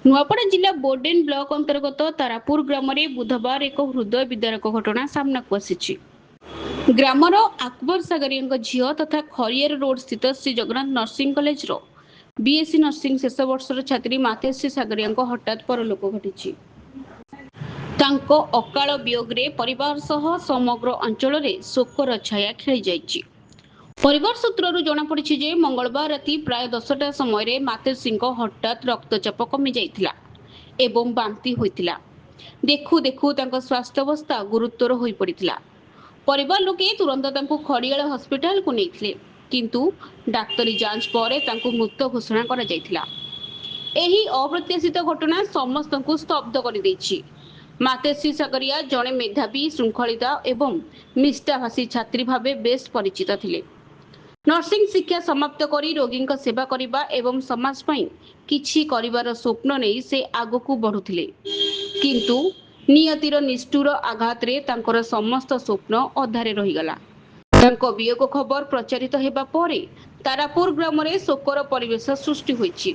नुआपड़ा जिला Bourdain block अंतर्गत तारापुर ग्राम में बुधवार एक हृदय विदारक घटना सामना को आसी। ग्रामर आकबर सागरिया झील तथा खरियार रोड स्थित Shri Jagannath nursing college BSc nursing शेष वर्षर छात्री मातेश्री सागरिया हठात परलोक घटी। अकाल वियोगे परिवार सह समग्र अंचल में शोकर छाया खेली जाइछि। परिवार सूत्रु जमापड़ी मंगलवार राति प्राय 10टा समय मातेश्री हठात रक्तचाप कमी जाइथिला एवं बांती होइथिला। देखु देखु स्वास्थ्यावस्था गुरुतर हो पड़ता। परिवार लोके तुरंत खड़ियाल हस्पिटाल को नहीं, किंतु डाक्तरी जांच पर मृत घोषणा करा जाइथिला। एही अप्रत्याशित घटना समस्त को स्तब्ध कर देछि। मातेश्री सागरिया जड़े मेधावी, श्रृंखलिता एवं निष्ठाभाषी छात्री भावे बेस परिचित थिले। नर्सिंग शिक्षा समाप्त करी रोगी सेवा करने एवं समाज पई किछि करिवार स्वप्न नहीं से आगकू बढ़ुथिले, किंतु नियतिर निष्ठुर आघात रे तांकर समस्त स्वप्न अधारे रहीगला। तांको वियोग खबर प्रचारित हेबा परे तारापुर ग्राम रे शोकर परिवेश सृष्टि होइछि।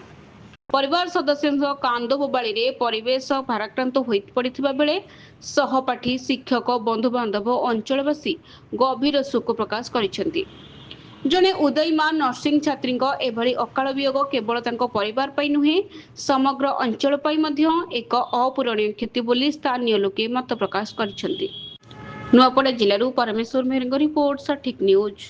परिवार सदस्यों कांद बोबाळी रे परिवेश भाराक्रांत होई पड़िथिबा बेले सहपाठी, शिक्षक, बंधुबांधव, अंचलवासी गभीर शोक प्रकाश करिसेंती। जड़े उदयमान नर्सिंग छात्री एभली अकाल वियोग केवल परिवार पर नुहे समग्र अंचल एक अपूरणीय क्षति बोली स्थानीय लोके मत प्रकाश कर। नुआपड़ा जिलूर परमेश्वर मेहर रिपोर्ट, सठिक न्यूज।